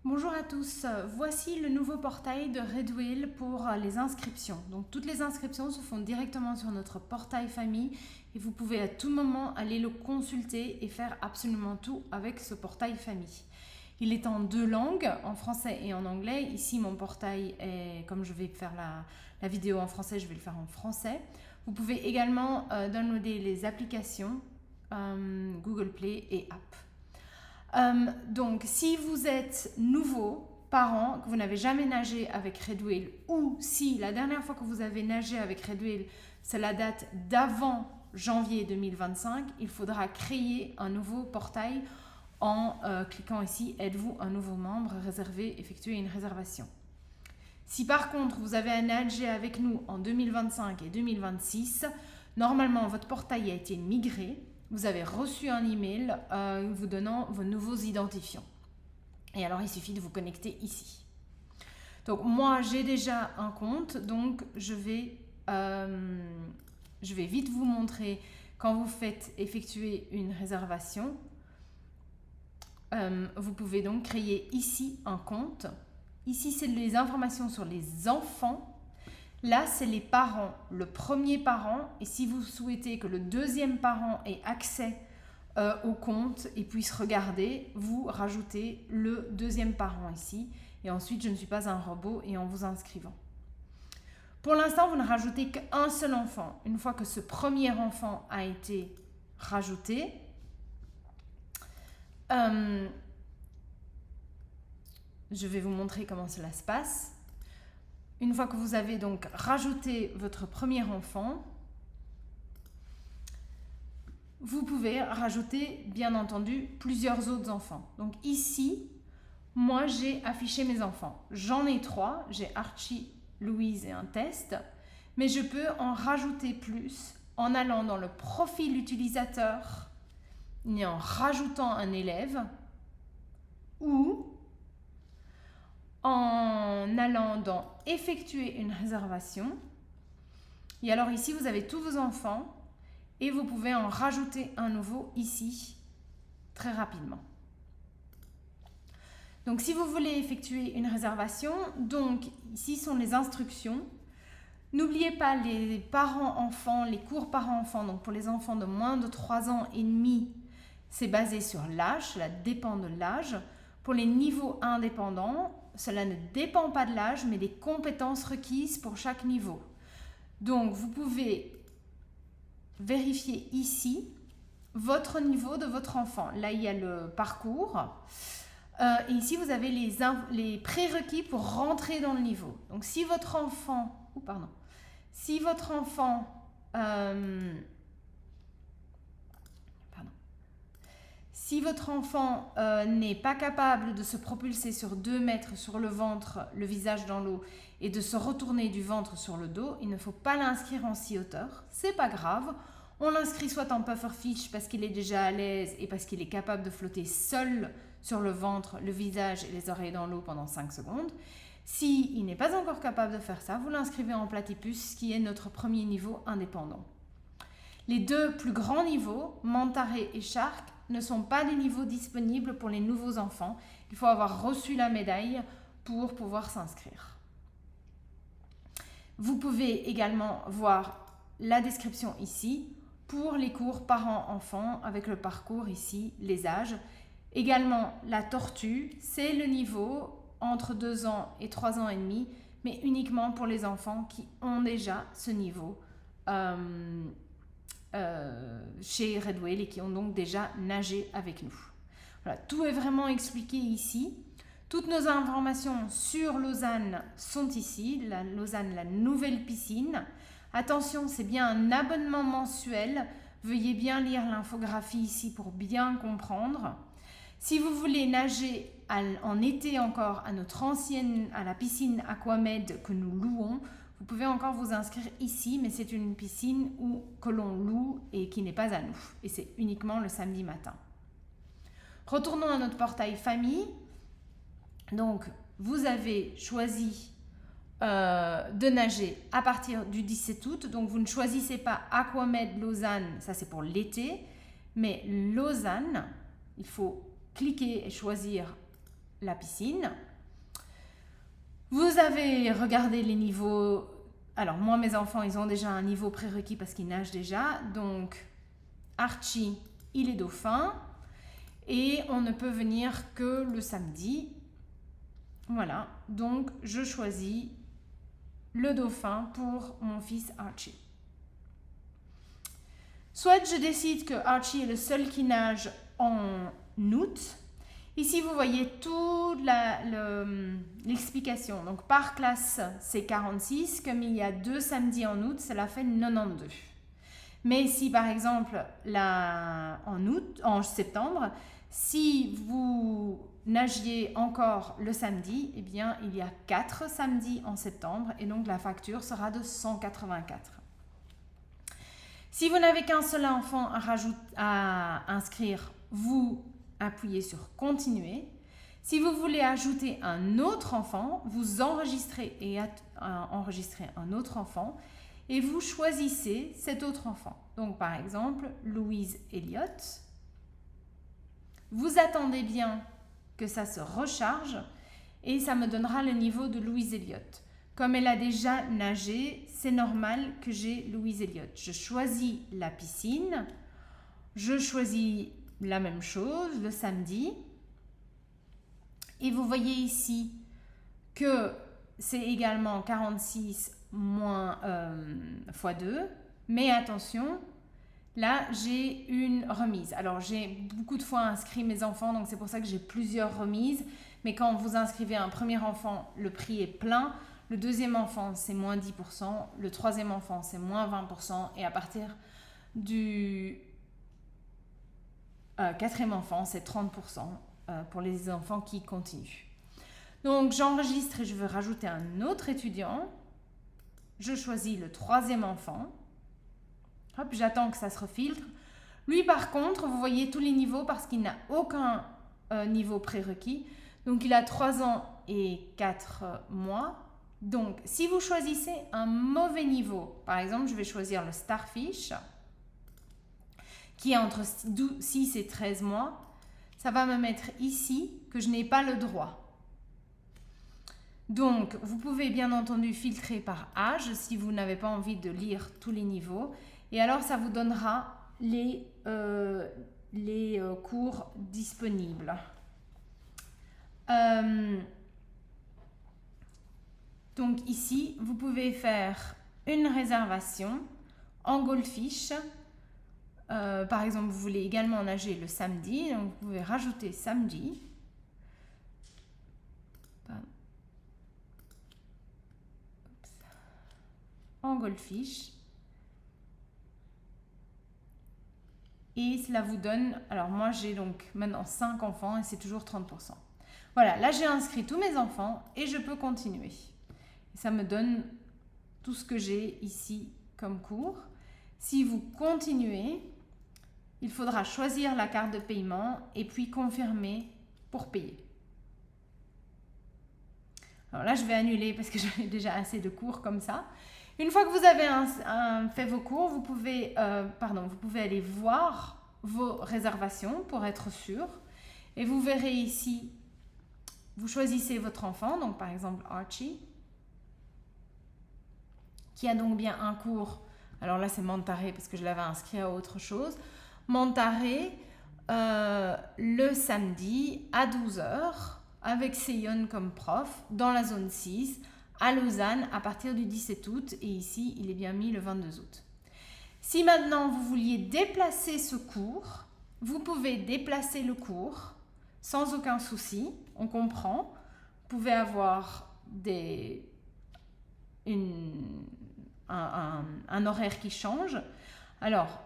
Bonjour à tous, voici le nouveau portail de Redwheel pour les inscriptions. Donc toutes les inscriptions se font directement sur notre portail famille et vous pouvez à tout moment aller le consulter et faire absolument tout avec ce portail famille. Il est en deux langues, en français et en anglais. Ici mon portail est, comme je vais faire la vidéo en français, je vais le faire en français. Vous pouvez également downloader les applications Google Play et App. Donc, si vous êtes nouveau parent, que vous n'avez jamais nagé avec Redwheel, ou si la dernière fois que vous avez nagé avec Redwheel, c'est la date d'avant janvier 2025, il faudra créer un nouveau portail en cliquant ici « Êtes-vous un nouveau membre ? Réserver, effectuer une réservation ». Si par contre vous avez nagé avec nous en 2025 et 2026, normalement votre portail a été migré. Vous avez reçu un email vous donnant vos nouveaux identifiants. Et alors, il suffit de vous connecter ici. Donc, moi, j'ai déjà un compte, donc je vais vite vous montrer quand vous faites effectuer une réservation. Vous pouvez donc créer ici un compte. Ici, c'est les informations sur les enfants. Là, c'est les parents, le premier parent, et si vous souhaitez que le deuxième parent ait accès au compte et puisse regarder, vous rajoutez le deuxième parent ici. Et ensuite, je ne suis pas un robot et en vous inscrivant. Pour l'instant, vous ne rajoutez qu'un seul enfant. Une fois que ce premier enfant a été rajouté, je vais vous montrer comment cela se passe. Une fois que vous avez donc rajouté votre premier enfant, vous pouvez rajouter bien entendu plusieurs autres enfants. Donc ici, moi j'ai affiché mes enfants. J'en ai 3, j'ai Archie, Louise et un test, mais je peux en rajouter plus en allant dans le profil utilisateur et en rajoutant un élève ou en allant dans effectuer une réservation. Et alors ici, vous avez tous vos enfants et vous pouvez en rajouter un nouveau ici très rapidement. Donc si vous voulez effectuer une réservation, donc ici sont les instructions. N'oubliez pas les parents-enfants, les cours parents-enfants. Donc pour les enfants de moins de 3 ans et demi, c'est basé sur l'âge, cela dépend de l'âge. Pour les niveaux indépendants, cela ne dépend pas de l'âge, mais des compétences requises pour chaque niveau. Donc, vous pouvez vérifier ici votre niveau de votre enfant. Là, il y a le parcours. Et ici, vous avez les prérequis pour rentrer dans le niveau. Donc, si votre enfant... Si votre enfant n'est pas capable de se propulser sur 2 mètres sur le ventre, le visage dans l'eau, et de se retourner du ventre sur le dos, il ne faut pas l'inscrire en sea hauteur. C'est pas grave. On l'inscrit soit en pufferfish parce qu'il est déjà à l'aise et parce qu'il est capable de flotter seul sur le ventre, le visage et les oreilles dans l'eau pendant 5 secondes. S'il n'est pas encore capable de faire ça, vous l'inscrivez en platypus, qui est notre premier niveau indépendant. Les 2 plus grands niveaux, Manta Ray et Shark, ne sont pas des niveaux disponibles pour les nouveaux enfants. Il faut avoir reçu la médaille pour pouvoir s'inscrire. Vous pouvez également voir la description ici pour les cours parents-enfants avec le parcours ici, les âges. Également la tortue, c'est le niveau entre 2 ans et 3 ans et demi, mais uniquement pour les enfants qui ont déjà ce niveau chez Redwheel et qui ont donc déjà nagé avec nous. Voilà, tout est vraiment expliqué ici. Toutes nos informations sur Lausanne sont ici. Lausanne, la nouvelle piscine. Attention, c'est bien un abonnement mensuel. Veuillez bien lire l'infographie ici pour bien comprendre. Si vous voulez nager en été encore à la piscine Aquamed que nous louons, vous pouvez encore vous inscrire ici, mais c'est une piscine que l'on loue et qui n'est pas à nous. Et c'est uniquement le samedi matin. Retournons à notre portail famille. Donc, vous avez choisi de nager à partir du 17 août. Donc, vous ne choisissez pas Aquamed Lausanne, ça c'est pour l'été. Mais Lausanne, il faut cliquer et choisir la piscine. Vous avez regardé les niveaux. Alors moi, mes enfants, ils ont déjà un niveau prérequis parce qu'ils nagent déjà. Donc Archie, il est dauphin. Et on ne peut venir que le samedi. Voilà, donc je choisis le dauphin pour mon fils Archie. Soit je décide que Archie est le seul qui nage en août. Ici, vous voyez toute l'explication. Donc, par classe, c'est 46. Comme il y a 2 samedis en août, cela fait 92. Mais si, par exemple, en septembre, si vous nagiez encore le samedi, eh bien, il y a 4 samedis en septembre et donc la facture sera de 184. Si vous n'avez qu'un seul enfant à inscrire, vous appuyez sur continuer. Si vous voulez ajouter un autre enfant, vous enregistrez enregistrez un autre enfant et vous choisissez cet autre enfant. Donc par exemple, Louise Elliott. Vous attendez bien que ça se recharge et ça me donnera le niveau de Louise Elliott. Comme elle a déjà nagé, c'est normal que j'ai Louise Elliott. Je choisis la piscine, je choisis la même chose le samedi. Et vous voyez ici que c'est également 46 moins fois 2. Mais attention, là j'ai une remise. Alors j'ai beaucoup de fois inscrit mes enfants, donc c'est pour ça que j'ai plusieurs remises. Mais quand vous inscrivez un premier enfant, le prix est plein. Le deuxième enfant, c'est moins 10%. Le troisième enfant, c'est moins 20%. Et à partir du quatrième enfant, c'est 30% pour les enfants qui continuent. Donc, j'enregistre et je veux rajouter un autre étudiant. Je choisis le troisième enfant. Hop, j'attends que ça se refiltre. Lui, par contre, vous voyez tous les niveaux parce qu'il n'a aucun niveau prérequis. Donc, il a 3 ans et 4 mois. Donc, si vous choisissez un mauvais niveau, par exemple, je vais choisir le Starfish, qui est entre 6 et 13 mois, ça va me mettre ici que je n'ai pas le droit. Donc, vous pouvez bien entendu filtrer par âge si vous n'avez pas envie de lire tous les niveaux. Et alors, ça vous donnera les cours disponibles. Donc ici, vous pouvez faire une réservation en goldfish. Par exemple, vous voulez également nager le samedi, donc vous pouvez rajouter samedi. En goldfish. Et cela vous donne, alors moi j'ai donc maintenant 5 enfants et c'est toujours 30%. Voilà, là j'ai inscrit tous mes enfants et je peux continuer. Et ça me donne tout ce que j'ai ici comme cours. Si vous continuez, il faudra choisir la carte de paiement et puis confirmer pour payer. Alors là, je vais annuler parce que j'avais déjà assez de cours comme ça. Une fois que vous avez fait vos cours, vous pouvez aller voir vos réservations pour être sûr. Et vous verrez ici, vous choisissez votre enfant, donc par exemple Archie, qui a donc bien un cours. Alors là, c'est Montaré parce que je l'avais inscrit à autre chose. Montaré, le samedi à 12h, avec Seyon comme prof, dans la zone 6, à Lausanne, à partir du 17 août. Et ici, il est bien mis le 22 août. Si maintenant, vous vouliez déplacer ce cours, vous pouvez déplacer le cours sans aucun souci. On comprend. Vous pouvez avoir un horaire qui change. Alors,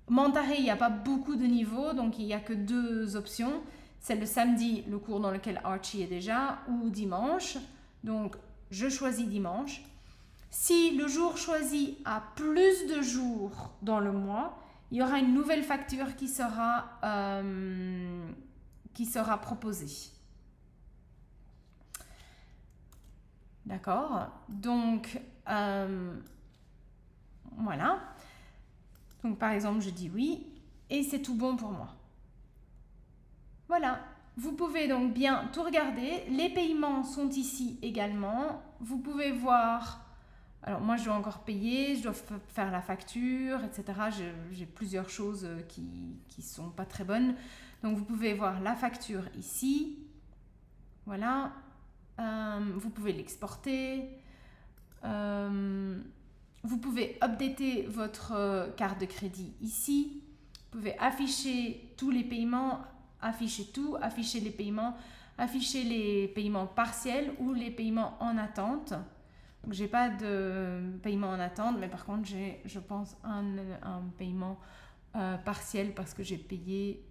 Montaré, il n'y a pas beaucoup de niveaux, donc il n'y a que 2 options. C'est le samedi, le cours dans lequel Archie est déjà, ou dimanche. Donc, je choisis dimanche. Si le jour choisi a plus de jours dans le mois, il y aura une nouvelle facture qui sera proposée. D'accord? Donc, voilà. Donc, par exemple, je dis oui et c'est tout bon pour moi. Voilà. Vous pouvez donc bien tout regarder. Les paiements sont ici également. Vous pouvez voir, alors moi je dois encore payer, je dois faire la facture, etc. J'ai plusieurs choses qui ne sont pas très bonnes. Donc vous pouvez voir la facture ici. Voilà. Vous pouvez l'exporter. Vous pouvez updater votre carte de crédit ici. Vous pouvez afficher tous les paiements, afficher tout, afficher les paiements partiels ou les paiements en attente. Donc j'ai pas de paiement en attente, mais par contre j'ai, je pense, un paiement partiel parce que j'ai payé,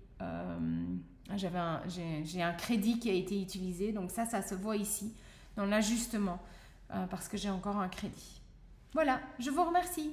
j'ai un crédit qui a été utilisé. Donc ça se voit ici dans l'ajustement parce que j'ai encore un crédit. Voilà, je vous remercie.